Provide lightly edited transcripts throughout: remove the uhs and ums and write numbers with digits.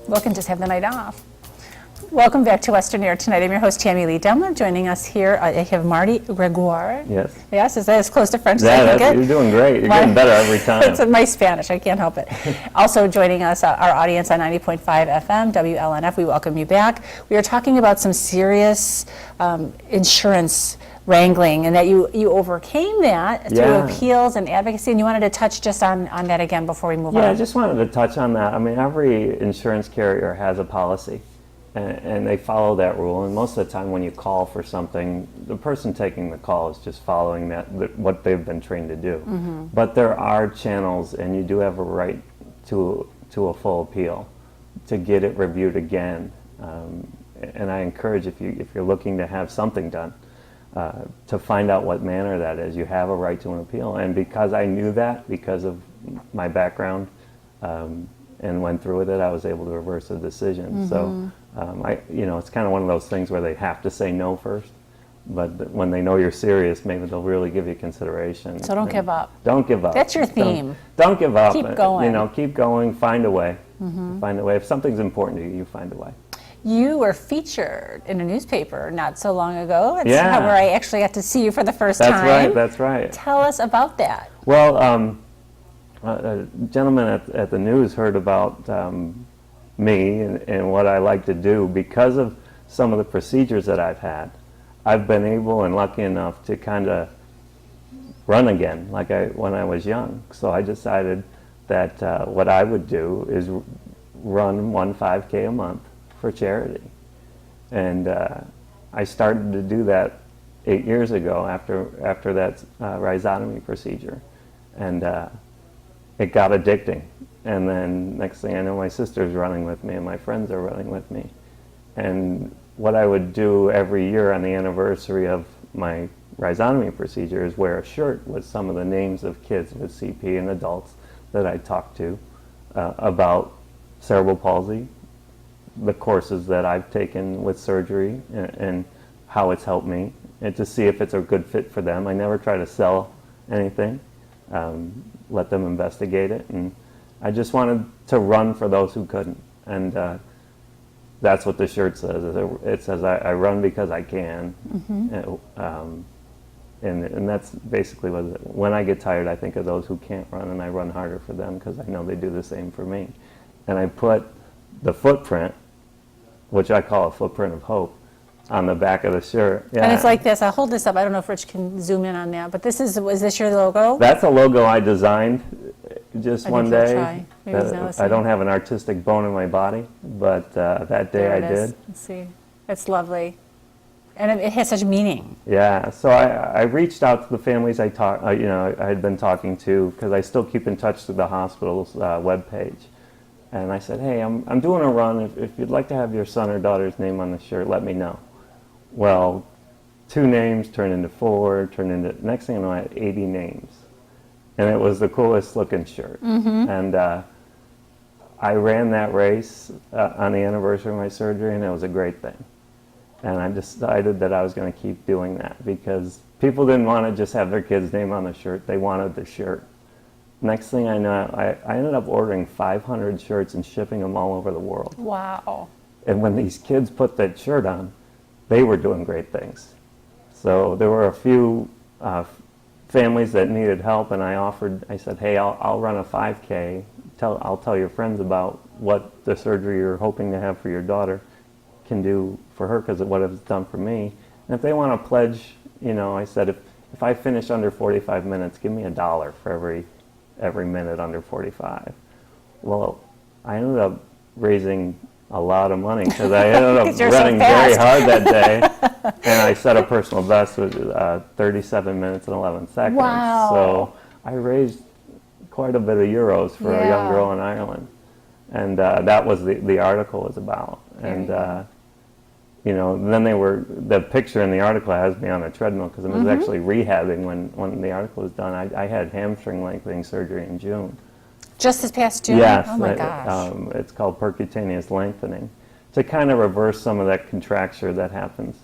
Well, can just have the night off. Welcome back to Western Air tonight. I'm your host, Tammie Lee. Joining us here, I have Marty Gregoire. Yes. Yes, is that as close to French as Yeah, I can get? you're doing great. You're getting better every time. It's my Spanish. I can't help it. Also joining us, our audience on 90.5 FM, WLNF. We welcome you back. We are talking about some serious insurance wrangling, and that you overcame that through appeals and advocacy, and you wanted to touch just on that again before we move on. Yeah, I just wanted to touch on that. I mean, every insurance carrier has a policy, and they follow that rule, and most of the time when you call for something, the person taking the call is just following what they've been trained to do. Mm-hmm. But there are channels, and you do have a right to a full appeal, to get it reviewed again. And I encourage, if you're looking to have something done, to find out what manner that is, you have a right to an appeal. And because I knew that, because of my background, and went through with it, I was able to reverse the decision. Mm-hmm. So, it's kind of one of those things where they have to say no first, but when they know you're serious, maybe they'll really give you consideration. So don't give up. Don't give up. That's your theme. Don't give up. Keep going. Keep going. Find a way. Mm-hmm. Find a way. If something's important to you, you find a way. You were featured in a newspaper not so long ago. That's yeah. where I actually got to see you for the first time. That's right. Tell us about that. Well, a gentleman at the news heard about me and what I like to do. Because of some of the procedures that I've had, I've been able and lucky enough to kind of run again when I was young. So I decided that what I would do is run 1 5K a month for charity. And I started to do that 8 years ago after that rhizotomy procedure. And it got addicting. And then next thing I know, my sister's running with me and my friends are running with me. And what I would do every year on the anniversary of my rhizotomy procedure is wear a shirt with some of the names of kids with CP and adults that I talked to about cerebral palsy, the courses that I've taken with surgery and how it's helped me, and to see if it's a good fit for them. I never try to sell anything, let them investigate it, and I just wanted to run for those who couldn't. And that's what the shirt says. It says, I run because I can. Mm-hmm. And that's basically what it is. When I get tired, I think of those who can't run, and I run harder for them because I know they do the same for me. And I put the footprint, which I call a footprint of hope, on the back of the shirt. Yeah. And it's like this. I'll hold this up. I don't know if Rich can zoom in on that, but is this your logo? That's a logo I designed just one day. I don't have an artistic bone in my body, but that day I did. Let's see. It's lovely. And it has such meaning. Yeah, so I reached out to the families I had been talking to, because I still keep in touch with the hospital's webpage. And I said, hey, I'm doing a run. If you'd like to have your son or daughter's name on the shirt, let me know. Well, 2 names turned into 4, next thing I know, I had 80 names. And it was the coolest looking shirt. Mm-hmm. And I ran that race on the anniversary of my surgery, and it was a great thing. And I decided that I was going to keep doing that, because people didn't want to just have their kid's name on the shirt. They wanted the shirt. Next thing I know, I ended up ordering 500 shirts and shipping them all over the world. Wow. And when these kids put that shirt on, they were doing great things. So there were a few families that needed help, and I said, hey, I'll run a 5K. I'll tell your friends about what the surgery you're hoping to have for your daughter can do for her, because of what it's done for me. And if they want to pledge, I said, if I finish under 45 minutes, give me $1 for every minute under 45. Well, I ended up raising a lot of money, because I ended up running very hard that day, and I set a personal best with 37 minutes and 11 seconds. Wow. So I raised quite a bit of euros for a young girl in Ireland, and that was the article was about. And then the picture in the article has me on a treadmill, because I was actually rehabbing when the article was done. I had hamstring lengthening surgery in June. Just this past June? Yes. Oh my gosh. It's called percutaneous lengthening, to kind of reverse some of that contracture that happens.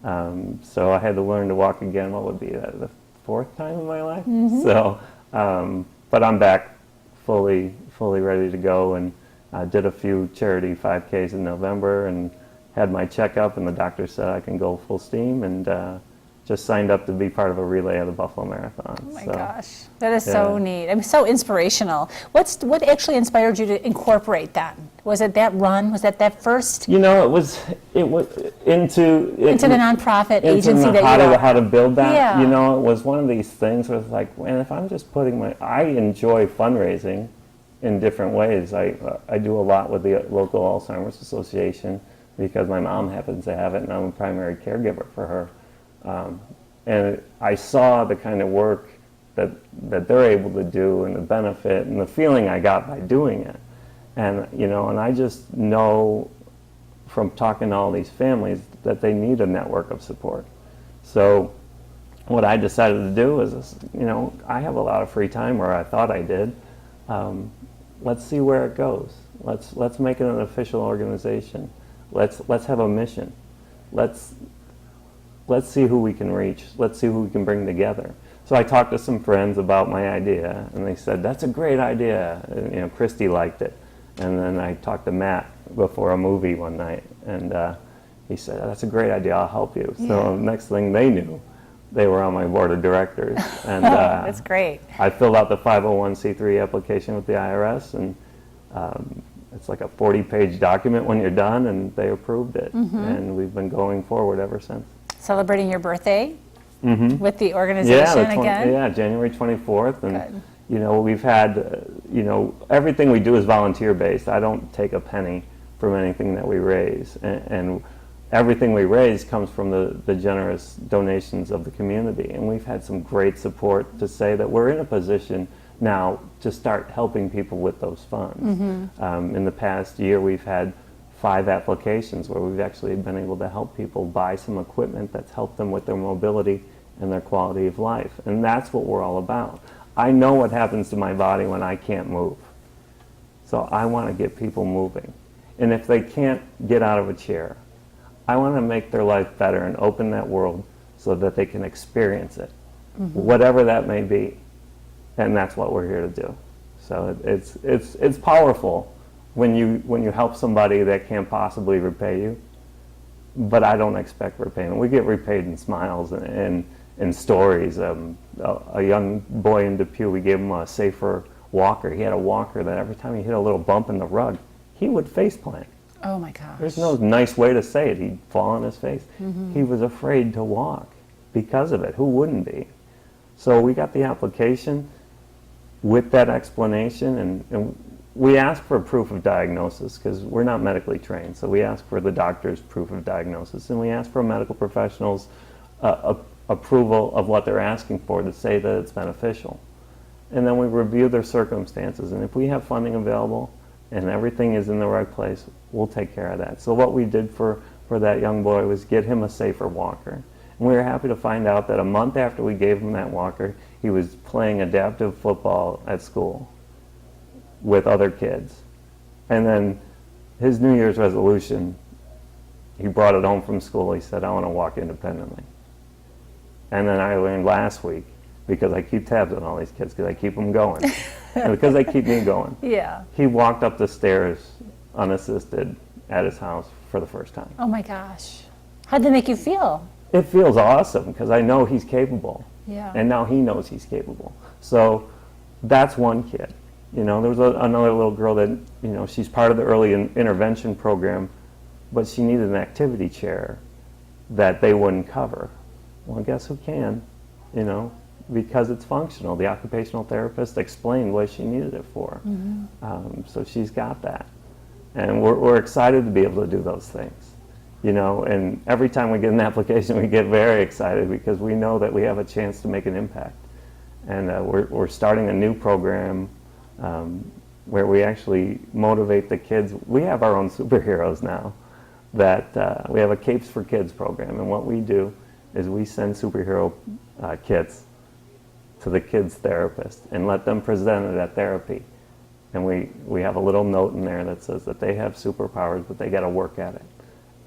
So I had to learn to walk again. What would be the 4th time in my life? Mm-hmm. So, but I'm back fully ready to go, and I did a few charity 5Ks in November and had my checkup, and the doctor said I can go full steam, and just signed up to be part of a relay of the Buffalo Marathon. Oh my gosh, that is so neat. I mean, so inspirational. What actually inspired you to incorporate that? Was it that run? Was that first? You know, it was into the nonprofit agency that how to build that. Yeah. You know, it was one of these things where it's like, man, if I'm just putting I enjoy fundraising in different ways. I do a lot with the local Alzheimer's Association because my mom happens to have it, and I'm a primary caregiver for her. And I saw the kind of work that they're able to do, and the benefit and the feeling I got by doing it. And, you know, and I just know from talking to all these families that they need a network of support. So what I decided to do is, you know, I have a lot of free time, or I thought I did. Let's see where it goes. Let's make it an official organization. Let's have a mission. Let's see who we can reach. Let's see who we can bring together. So I talked to some friends about my idea, and they said, that's a great idea. And, you know, Christy liked it. And then I talked to Matt before a movie one night, and he said, that's a great idea, I'll help you. Yeah. So next thing they knew, they were on my board of directors. And that's great. I filled out the 501c3 application with the IRS, and it's like a 40-page document when you're done, and they approved it. And we've been going forward ever since. Celebrating your birthday with the organization again? Yeah, January 24th. And, good. You know, we've had, you know, everything we do is volunteer-based. I don't take a penny from anything that we raise. And everything we raise comes from the generous donations of the community. And we've had some great support to say that we're in a position now to start helping people with those funds. In the past year, we've had 5 applications where we've actually been able to help people buy some equipment that's helped them with their mobility and their quality of life. And that's what we're all about. I know what happens to my body when I can't move. So I want to get people moving. And if they can't get out of a chair, I want to make their life better and open that world so that they can experience it, whatever that may be. And that's what we're here to do. So it's powerful when you help somebody that can't possibly repay you, but I don't expect repayment. We get repaid in smiles and stories. A young boy in Depew, we gave him a safer walker. He had a walker that every time he hit a little bump in the rug, he would faceplant. Oh my gosh. There's no nice way to say it. He'd fall on his face. He was afraid to walk because of it. Who wouldn't be? So we got the application with that explanation, and we ask for proof of diagnosis because we're not medically trained. So we ask for the doctor's proof of diagnosis, and we ask for a medical professional's approval of what they're asking for to say that it's beneficial. And then we review their circumstances, and if we have funding available and everything is in the right place, we'll take care of that. So what we did for that young boy was get him a safer walker. And we were happy to find out that a month after we gave him that walker, he was playing adaptive football at school with other kids. And then his New Year's resolution, he brought it home from school. He said, I want to walk independently. And then I learned last week, because I keep tabs on all these kids, because I keep them going, and because they keep me going. Yeah. He walked up the stairs unassisted at his house for the first time. Oh my gosh. How'd that make you feel? It feels awesome, because I know he's capable. Yeah. And now he knows he's capable. So that's one kid. You know, there was another little girl that, you know, she's part of the early intervention program, but she needed an activity chair that they wouldn't cover. Well, guess who can? You know, because it's functional. The occupational therapist explained what she needed it for. So she's got that. And we're excited to be able to do those things. You know, and every time we get an application, we get very excited because we know that we have a chance to make an impact. And we're starting a new program where we actually motivate the kids. We have our own superheroes now. That we have a Capes for Kids program, and what we do is we send superhero kits to the kids' therapist and let them present it at therapy. And we have a little note in there that says that they have superpowers, but they got to work at it.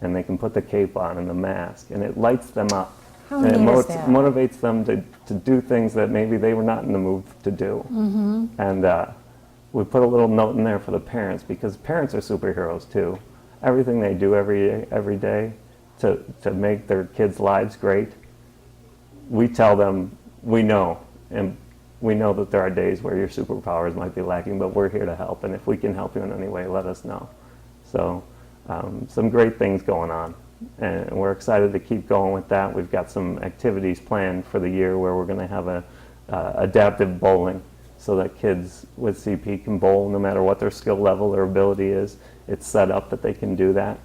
And they can put the cape on and the mask, and it lights them up. How and it neat is that? motivates them to do things that maybe they were not in the mood to do. And we put a little note in there for the parents, because parents are superheroes too. Everything they do every day to make their kids' lives great, we tell them we know, and we know that there are days where your superpowers might be lacking, but we're here to help, and if we can help you in any way, let us know. So some great things going on, and we're excited to keep going with that. We've got some activities planned for the year where we're going to have a adaptive bowling, so that kids with CP can bowl no matter what their skill level or ability is. It's set up that they can do that.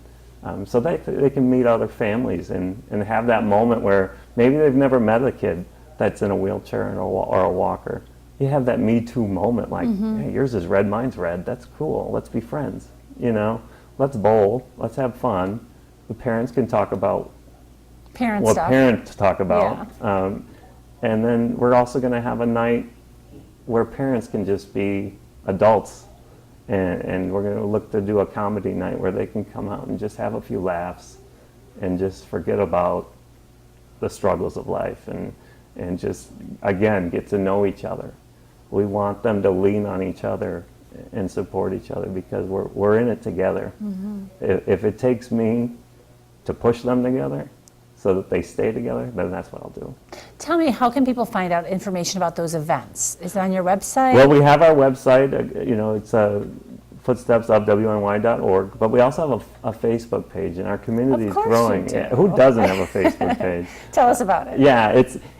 So they can meet other families and have that moment where maybe they've never met a kid that's in a wheelchair or a walker. You have that Me Too moment, like, hey, yours is red, mine's red. That's cool. Let's be friends. You know, let's bowl. Let's have fun. The parents can talk about what parents talk about. Yeah. And then we're also going to have a night where parents can just be adults. And we're going to look to do a comedy night where they can come out and just have a few laughs and just forget about the struggles of life and just, again, get to know each other. We want them to lean on each other and support each other, because we're in it together. If it takes me to push them together so that they stay together, then that's what I'll do. Tell me, how can people find out information about those events? Is it on your website? Well, we have our website, it's Footsteps of WNY.org, but we also have a Facebook page, and our community is growing. Yeah, who doesn't have a Facebook page? Tell us about it. Yeah,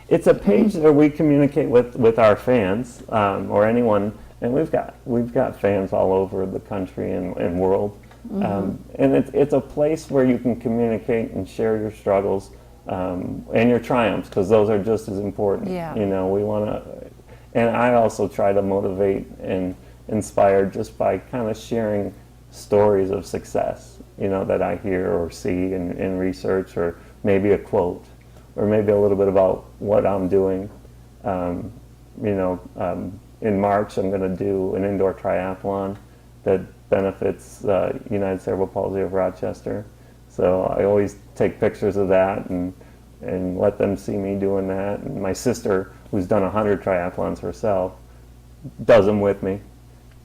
it's a page where we communicate with our fans, or anyone, and we've got fans all over the country and world. And it's a place where you can communicate and share your struggles and your triumphs, because those are just as important. Yeah. We want to, and I also try to motivate and inspire just by kind of sharing stories of success, that I hear or see in research, or maybe a quote, or maybe a little bit about what I'm doing. In March, I'm going to do an indoor triathlon that benefits United Cerebral Palsy of Rochester. So I always take pictures of that and let them see me doing that. And my sister, who's done 100 triathlons herself, does them with me.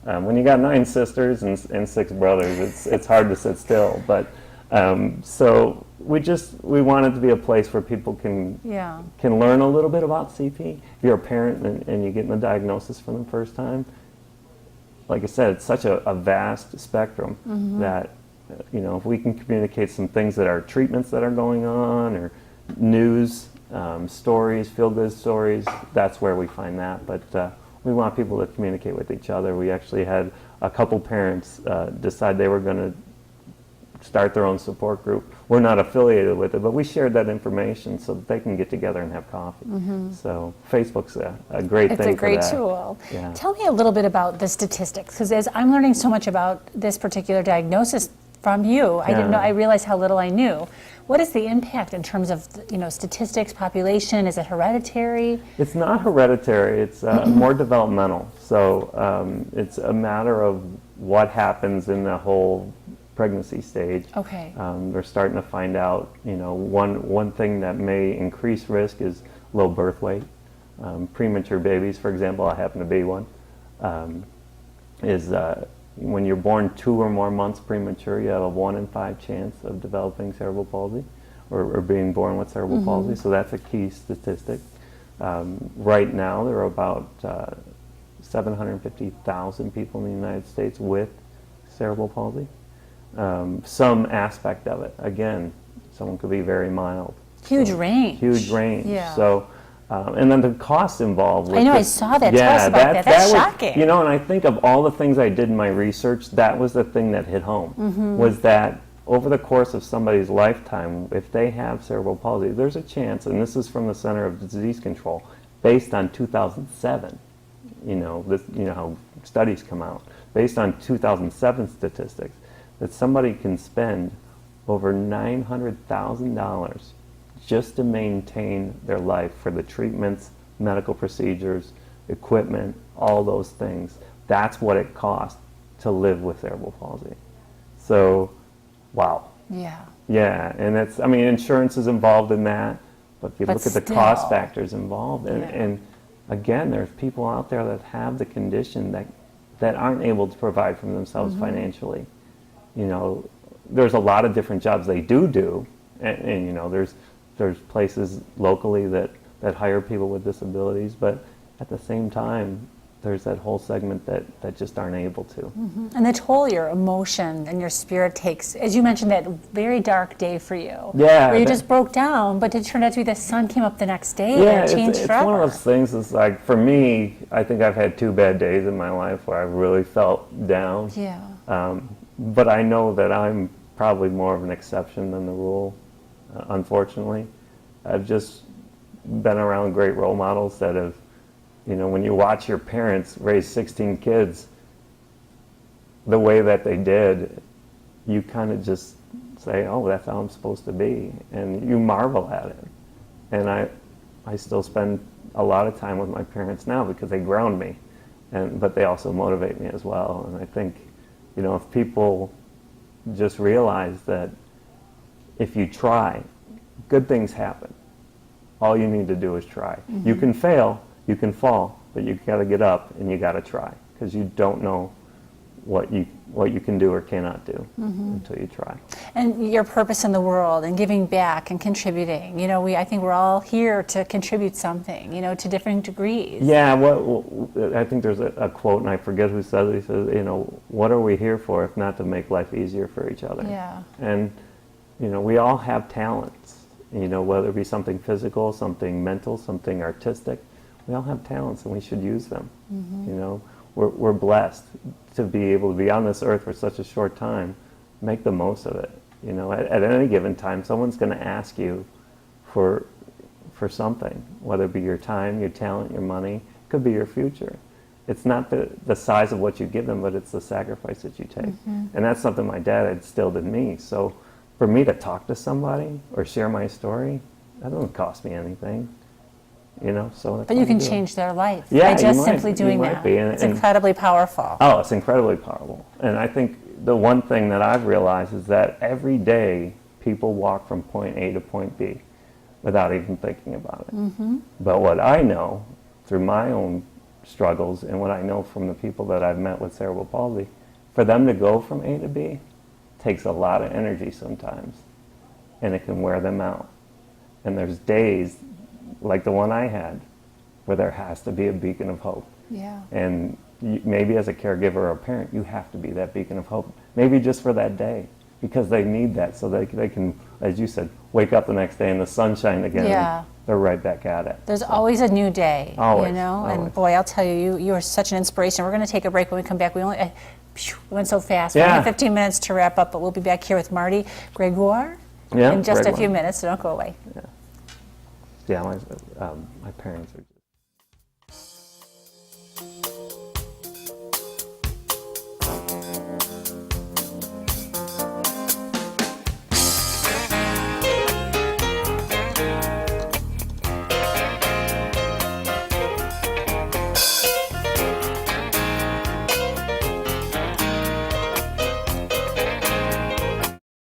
When you got 9 sisters and 6 brothers, it's hard to sit still. But so we want it to be a place where people can learn a little bit about CP. If you're a parent and you're getting the diagnosis for the first time, like I said, it's such a vast spectrum that, if we can communicate some things that are treatments that are going on, or news, stories, feel-good stories, that's where we find that. But we want people to communicate with each other. We actually had a couple parents decide they were going to start their own support group. We're not affiliated with it, but we shared that information so that they can get together and have coffee. So Facebook's a great thing for that. It's a great tool. Yeah. Tell me a little bit about the statistics, because as I'm learning so much about this particular diagnosis from you, I didn't know, I realized how little I knew. What is the impact in terms of, statistics, population? Is it hereditary? It's not hereditary. It's more developmental. So it's a matter of what happens in the whole pregnancy stage. Okay. They're starting to find out, one thing that may increase risk is low birth weight. Premature babies, for example, I happen to be one, is when you're born 2 or more months premature, you have a 1 in 5 chance of developing cerebral palsy, or being born with cerebral palsy. So that's a key statistic. Right now, there are about 750,000 people in the United States with cerebral palsy. Some aspect of it. Again, someone could be very mild. Huge range. Huge range. Yeah. So, and then the cost involved. With I know, I saw that. Tell us about that. That's shocking. And I think of all the things I did in my research, that was the thing that hit home, was that over the course of somebody's lifetime, if they have cerebral palsy, there's a chance, and this is from the Center of Disease Control, based on 2007, how studies come out, based on 2007 statistics, that somebody can spend over $900,000 just to maintain their life for the treatments, medical procedures, equipment, all those things. That's what it costs to live with cerebral palsy. So, wow. Yeah. Yeah, and insurance is involved in that, but if you look at the cost factors involved, and again, there's people out there that have the condition that that aren't able to provide for themselves financially. You know, there's a lot of different jobs they do, and you know, there's places locally that hire people with disabilities, but at the same time, there's that whole segment that just aren't able to. And the toll your emotion and your spirit takes, as you mentioned, that very dark day for you. Yeah, where you just broke down, but it turned out to be the sun came up the next day Yeah, and it changed it's forever. one of those things. It's like, for me, I think I've had 2 bad days in my life where I really felt down. Yeah. But I know that I'm probably more of an exception than the rule, unfortunately. I've just been around great role models that have, you know, when you watch your parents raise 16 kids the way that they did, you kind of just say, oh, that's how I'm supposed to be. And you marvel at it. And I still spend a lot of time with my parents now because they ground me, but they also motivate me as well. And I think, you know, if people just realize that if you try, good things happen. All you need to do is try. You can fail, you can fall, but you got to get up and you got to try, because you don't know what you can do or cannot do until you try. And your purpose in the world and giving back and contributing. You know, I think we're all here to contribute something, you know, to different degrees. Yeah, I think there's a quote, and I forget who says it. He says, you know, what are we here for if not to make life easier for each other? Yeah. And, you know, we all have talents, you know, whether it be something physical, something mental, something artistic. We all have talents and we should use them. You know, we're blessed to be able to be on this earth for such a short time. Make the most of it. You know, at any given time, someone's going to ask you for something, whether it be your time, your talent, your money. It could be your future. It's not the size of what you give them, but it's the sacrifice that you take. And that's something my dad instilled in me. So for me to talk to somebody or share my story, that doesn't cost me anything. You know, so that's But what you can I'm doing. change their life Yeah, by just you might- simply you doing might that. be, It's and- incredibly powerful. Oh, it's incredibly powerful. And I think the one thing that I've realized is that every day people walk from point A to point B without even thinking about it. But what I know through my own struggles and what I know from the people that I've met with cerebral palsy, for them to go from A to B takes a lot of energy sometimes, and it can wear them out. And there's days like the one I had where there has to be a beacon of hope. Yeah. And maybe as a caregiver or a parent, you have to be that beacon of hope, maybe just for that day, because they need that so they can, as you said, wake up the next day in the sunshine again. Yeah. And they're right back at it. There's always a new day, Always, you know? always. And boy, I'll tell you, you are such an inspiration. We're going to take a break. When we come back, we went so fast. We only Yeah. have 15 minutes to wrap up, but we'll be back here with Marty Gregoire Yeah, in just a Gregoire. few minutes, so don't go away. Yeah, my parents are